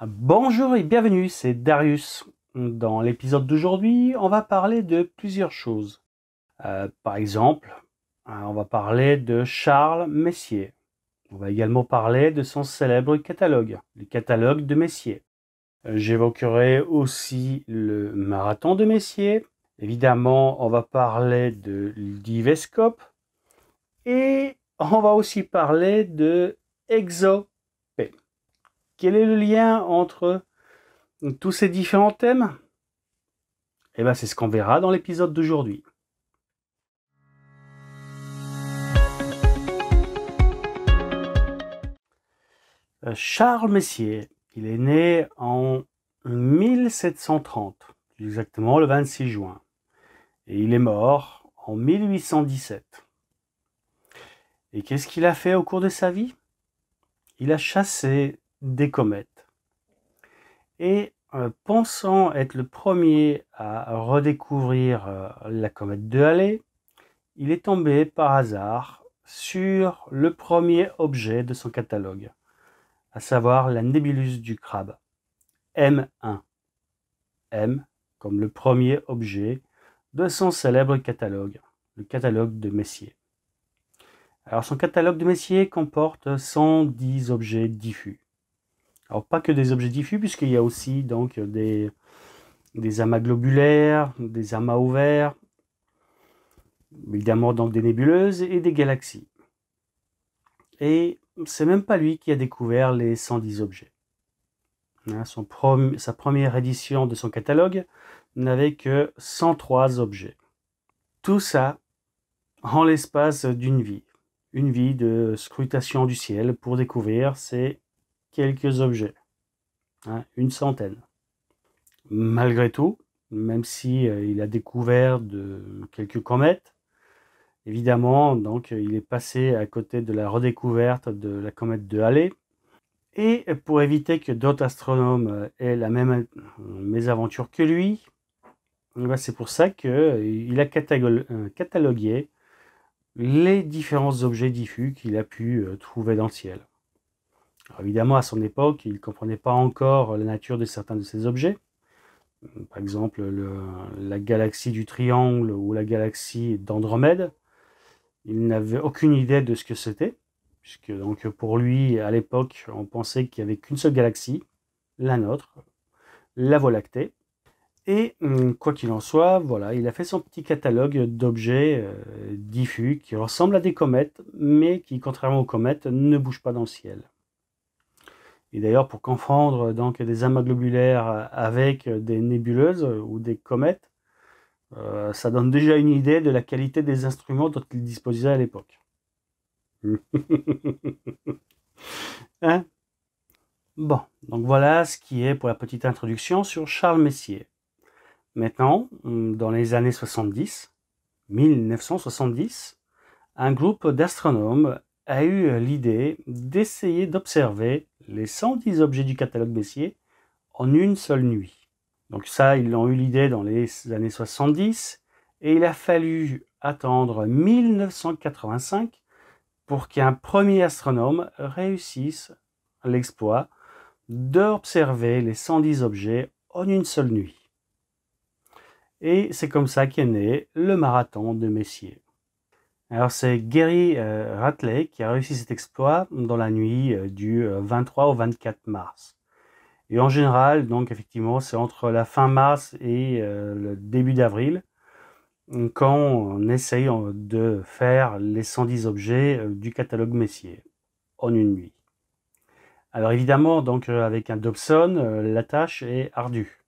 Bonjour et bienvenue, c'est Darius. Dans l'épisode d'aujourd'hui, on va parler de plusieurs choses. Par exemple, on va parler de Charles Messier. On va également parler de son célèbre catalogue, le catalogue de Messier. J'évoquerai aussi le marathon de Messier. Évidemment, on va parler de l'Ivescope. Et on va aussi parler de ExoP. Quel est le lien entre tous ces différents thèmes? Eh bien, c'est ce qu'on verra dans l'épisode d'aujourd'hui. Charles Messier, il est né en 1730, exactement le 26 juin. Et il est mort en 1817. Et qu'est-ce qu'il a fait au cours de sa vie? Il a chassé des comètes. Et pensant être le premier à redécouvrir la comète de Halley, il est tombé par hasard sur le premier objet de son catalogue, à savoir la nébuleuse du crabe, M1. M comme le premier objet de son célèbre catalogue, le catalogue de Messier. Alors son catalogue de Messier comporte 110 objets diffus. Alors pas que des objets diffus, puisqu'il y a aussi donc des amas globulaires, des amas ouverts, évidemment donc des nébuleuses et des galaxies. Et c'est même pas lui qui a découvert les 110 objets. Sa première édition de son catalogue n'avait que 103 objets. Tout ça en l'espace d'une vie. Une vie de scrutation du ciel pour découvrir ces quelques objets. Une centaine. Malgré tout, même si il a découvert quelques comètes, évidemment, donc il est passé à côté de la redécouverte de la comète de Halley. Et pour éviter que d'autres astronomes aient la même mésaventure que lui, c'est pour ça qu'il a catalogué les différents objets diffus qu'il a pu trouver dans le ciel. Alors évidemment, à son époque, il ne comprenait pas encore la nature de certains de ces objets. Par exemple, la galaxie du Triangle ou la galaxie d'Andromède. Il n'avait aucune idée de ce que c'était, puisque donc pour lui, à l'époque, on pensait qu'il n'y avait qu'une seule galaxie, la nôtre, la Voie lactée. Et quoi qu'il en soit, voilà, il a fait son petit catalogue d'objets diffus qui ressemblent à des comètes, mais qui, contrairement aux comètes, ne bougent pas dans le ciel. Et d'ailleurs, pour confondre donc des amas globulaires avec des nébuleuses ou des comètes, ça donne déjà une idée de la qualité des instruments dont il disposait à l'époque. Hein? Bon, donc voilà ce qui est pour la petite introduction sur Charles Messier. Maintenant, dans les années 1970, un groupe d'astronomes a eu l'idée d'essayer d'observer les 110 objets du catalogue Messier en une seule nuit. Donc ça, ils l'ont eu l'idée dans les années 70, et il a fallu attendre 1985 pour qu'un premier astronome réussisse l'exploit d'observer les 110 objets en une seule nuit. Et c'est comme ça qu'est né le marathon de Messier. Alors c'est Gary Ratley qui a réussi cet exploit dans la nuit du 23 au 24 mars. Et en général, donc effectivement, c'est entre la fin mars et le début d'avril quand on essaye de faire les 110 objets du catalogue Messier en une nuit. Alors évidemment, donc avec un Dobson, la tâche est ardue.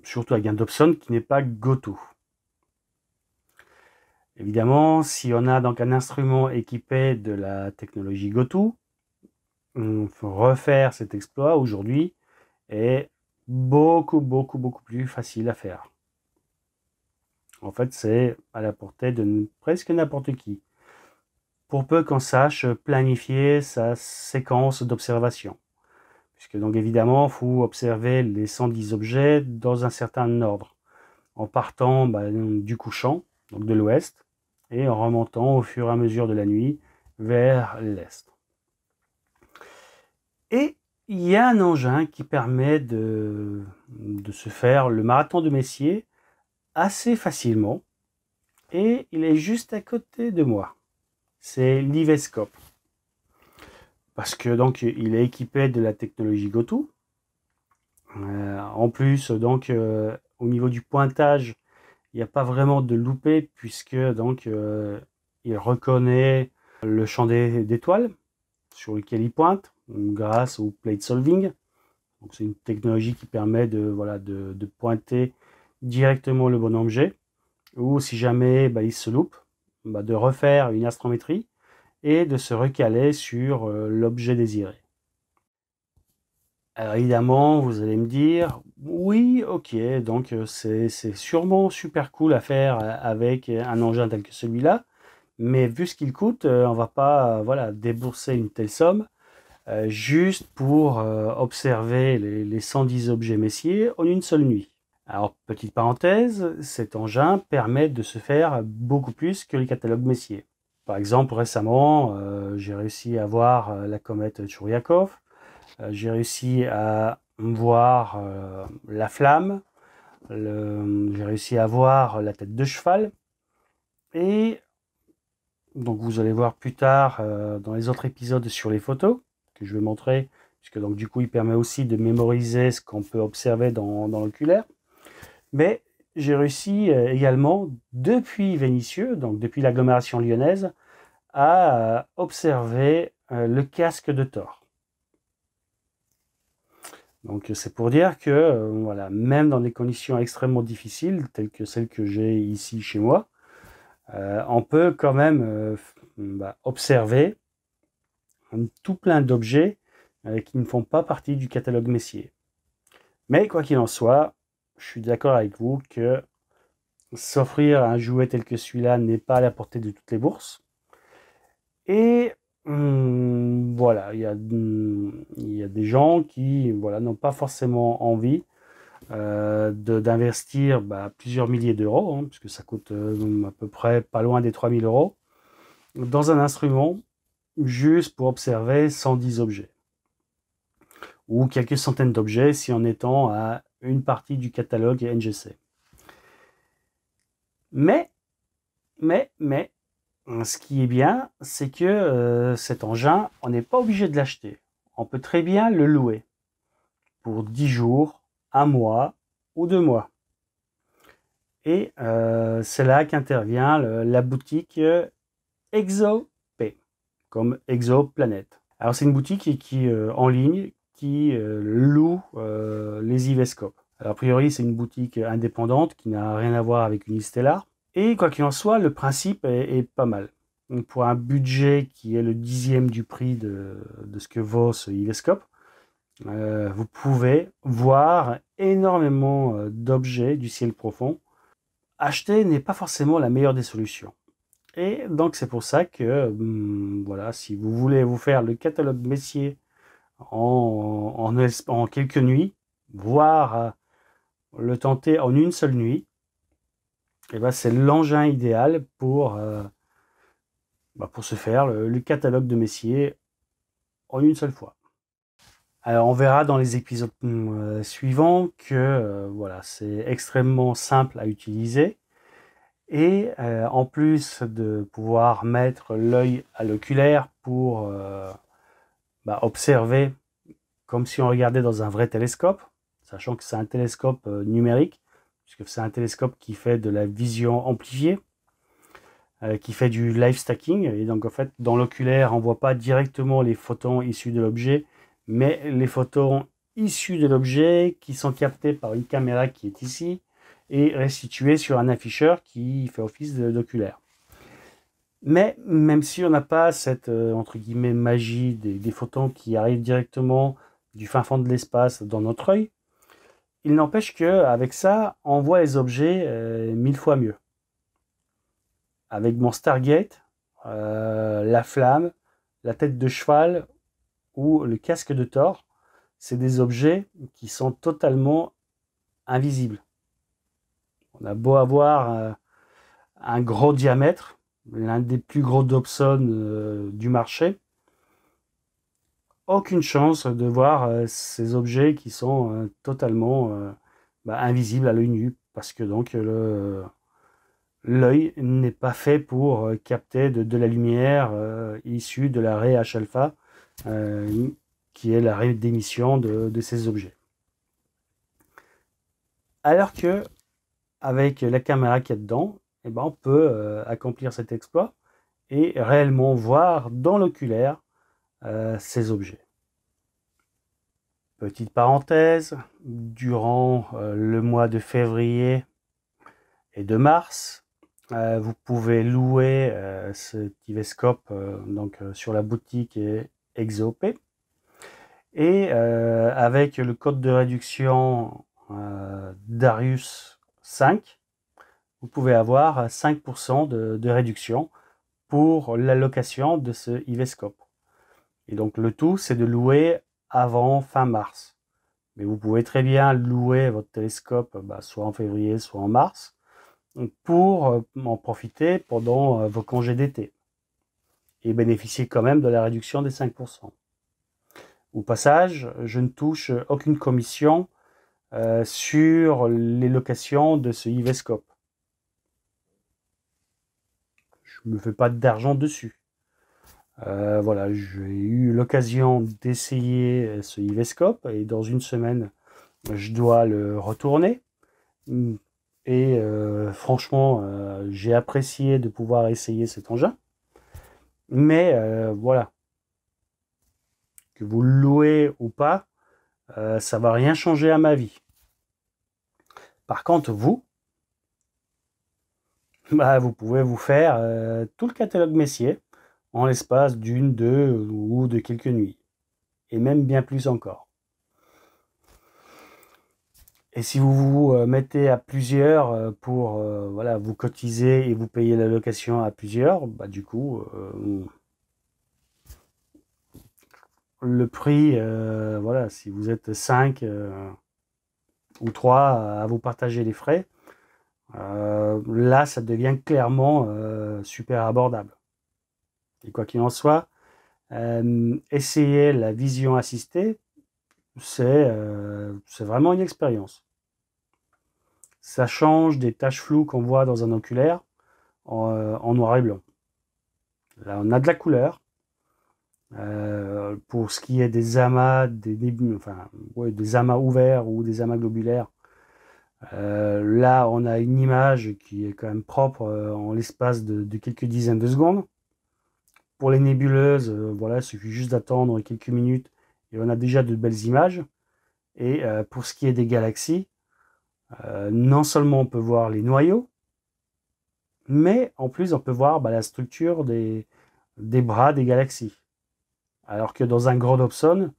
Surtout avec un Dobson qui n'est pas Goto. Évidemment, si on a donc un instrument équipé de la technologie Goto, refaire cet exploit aujourd'hui est beaucoup plus facile à faire. En fait, c'est à la portée de presque n'importe qui, pour peu qu'on sache planifier sa séquence d'observation. Puisque donc évidemment, il faut observer les 110 objets dans un certain ordre, en partant du couchant, donc de l'ouest, et en remontant au fur et à mesure de la nuit vers l'est. Et il y a un engin qui permet de se faire le marathon de Messier assez facilement, et il est juste à côté de moi. C'est l'Ivescope. Parce que donc il est équipé de la technologie GoTo. En plus, donc au niveau du pointage, il n'y a pas vraiment de loupé puisque donc il reconnaît le champ d'étoiles sur lequel il pointe grâce au plate solving. Donc c'est une technologie qui permet de pointer directement le bon objet, ou si jamais il se loupe, de refaire une astrométrie et de se recaler sur l'objet désiré. Alors évidemment, vous allez me dire, oui, ok, donc c'est sûrement super cool à faire avec un engin tel que celui-là, mais vu ce qu'il coûte, on va pas débourser une telle somme juste pour observer les 110 objets Messier en une seule nuit. Alors, petite parenthèse, cet engin permet de se faire beaucoup plus que les catalogues Messier. Par exemple, récemment, j'ai réussi à voir la comète Churyakov, j'ai réussi à voir la flamme, j'ai réussi à voir la tête de cheval, et donc vous allez voir plus tard dans les autres épisodes sur les photos que je vais montrer, puisque donc du coup il permet aussi de mémoriser ce qu'on peut observer dans l'oculaire. Mais j'ai réussi également depuis Vénissieux, donc depuis l'agglomération lyonnaise, à observer le casque de Thor. Donc c'est pour dire que voilà, même dans des conditions extrêmement difficiles, telles que celles que j'ai ici chez moi, on peut quand même observer tout plein d'objets qui ne font pas partie du catalogue Messier. Mais quoi qu'il en soit, je suis d'accord avec vous que s'offrir un jouet tel que celui-là n'est pas à la portée de toutes les bourses. Et voilà, il y a des gens qui n'ont pas forcément envie d'investir plusieurs milliers d'euros, hein, puisque ça coûte à peu près pas loin des 3000 euros, dans un instrument juste pour observer 110 objets. Ou quelques centaines d'objets si en étant à une partie du catalogue NGC. Mais, ce qui est bien, c'est que cet engin, on n'est pas obligé de l'acheter. On peut très bien le louer pour 10 jours, 1 mois ou 2 mois. Et c'est là qu'intervient la boutique ExoP, comme exoplanète. Alors c'est une boutique qui en ligne qui loue les Ivescopes. Alors, a priori, c'est une boutique indépendante qui n'a rien à voir avec Unistellar. Et quoi qu'il en soit, le principe est pas mal. Donc, pour un budget qui est le 10e du prix de ce que vaut ce Ivescope, vous pouvez voir énormément d'objets du ciel profond. Acheter n'est pas forcément la meilleure des solutions. Et donc c'est pour ça que voilà, si vous voulez vous faire le catalogue Messier en quelques nuits, voire le tenter en une seule nuit, et c'est l'engin idéal pour se faire le catalogue de Messier en une seule fois. Alors on verra dans les épisodes suivants que voilà, c'est extrêmement simple à utiliser. Et en plus de pouvoir mettre l'œil à l'oculaire pour observer comme si on regardait dans un vrai télescope, sachant que c'est un télescope numérique, puisque c'est un télescope qui fait de la vision amplifiée, qui fait du live stacking. Et donc en fait, dans l'oculaire, on ne voit pas directement les photons issus de l'objet, mais les photons issus de l'objet qui sont captés par une caméra qui est ici, et restitué sur un afficheur qui fait office d'oculaire. Mais même si on n'a pas cette entre guillemets magie des photons qui arrivent directement du fin fond de l'espace dans notre œil, il n'empêche qu'avec ça, on voit les objets 1000 fois mieux. Avec mon Stargate, la flamme, la tête de cheval ou le casque de Thor, c'est des objets qui sont totalement invisibles. On a beau avoir un gros diamètre, l'un des plus gros Dobson du marché, aucune chance de voir ces objets qui sont totalement invisibles à l'œil nu, parce que donc l'œil n'est pas fait pour capter de la lumière issue de la raie H-alpha, qui est la raie d'émission de ces objets. Alors que avec la caméra qu'il y a dedans, eh ben, on peut accomplir cet exploit et réellement voir dans l'oculaire ces objets. Petite parenthèse, durant le mois de février et de mars, vous pouvez louer ce Ivescope sur la boutique Exop. Et avec le code de réduction Darius 5, vous pouvez avoir 5% de réduction pour la location de ce Ivescope. Et donc le tout, c'est de louer avant fin mars. Mais vous pouvez très bien louer votre télescope soit en février, soit en mars, pour en profiter pendant vos congés d'été et bénéficier quand même de la réduction des 5%. Au passage, je ne touche aucune commission sur les locations de ce Ivescope. Je ne me fais pas d'argent dessus. Voilà, j'ai eu l'occasion d'essayer ce Ivescope et dans une semaine, je dois le retourner. Et franchement, j'ai apprécié de pouvoir essayer cet engin. Mais voilà, que vous le louez ou pas, ça va rien changer à ma vie. Par contre, vous pouvez vous faire tout le catalogue Messier en l'espace d'une, deux ou de quelques nuits. Et même bien plus encore. Et si vous vous mettez à plusieurs pour vous cotiser et vous payer la location à plusieurs, du coup, le prix, si vous êtes 5 ou 3 à vous partager les frais, là, ça devient clairement super abordable. Et quoi qu'il en soit, essayer la vision assistée, c'est vraiment une expérience. Ça change des taches floues qu'on voit dans un oculaire en noir et blanc. Là, on a de la couleur. Pour ce qui est des amas, des amas ouverts ou des amas globulaires, là, on a une image qui est quand même propre en l'espace de quelques dizaines de secondes. Pour les nébuleuses, il suffit juste d'attendre quelques minutes et on a déjà de belles images. Et pour ce qui est des galaxies, non seulement on peut voir les noyaux, mais en plus on peut voir la structure des bras des galaxies. Alors que dans un gros Dobson,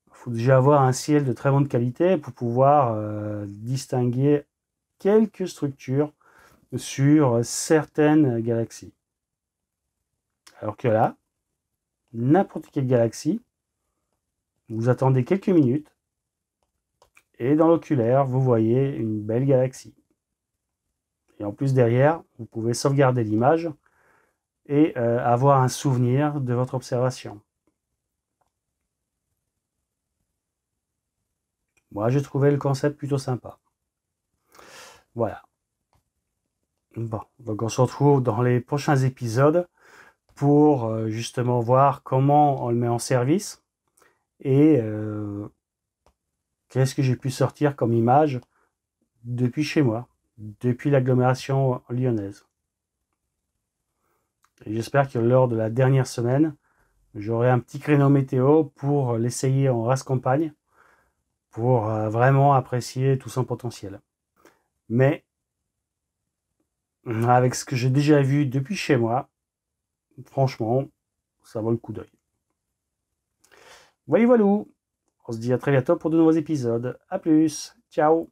il faut déjà avoir un ciel de très bonne qualité pour pouvoir distinguer quelques structures sur certaines galaxies. Alors que là, n'importe quelle galaxie, vous attendez quelques minutes et dans l'oculaire, vous voyez une belle galaxie. Et en plus derrière, vous pouvez sauvegarder l'image et avoir un souvenir de votre observation. Moi, j'ai trouvé le concept plutôt sympa. Voilà. Bon, donc on se retrouve dans les prochains épisodes pour justement voir comment on le met en service et qu'est-ce que j'ai pu sortir comme image depuis chez moi, depuis l'agglomération lyonnaise. Et j'espère que lors de la dernière semaine, j'aurai un petit créneau météo pour l'essayer en race campagne, pour vraiment apprécier tout son potentiel. Mais avec ce que j'ai déjà vu depuis chez moi, franchement, ça vaut le coup d'œil. Voilà, on se dit à très bientôt pour de nouveaux épisodes. A plus, ciao.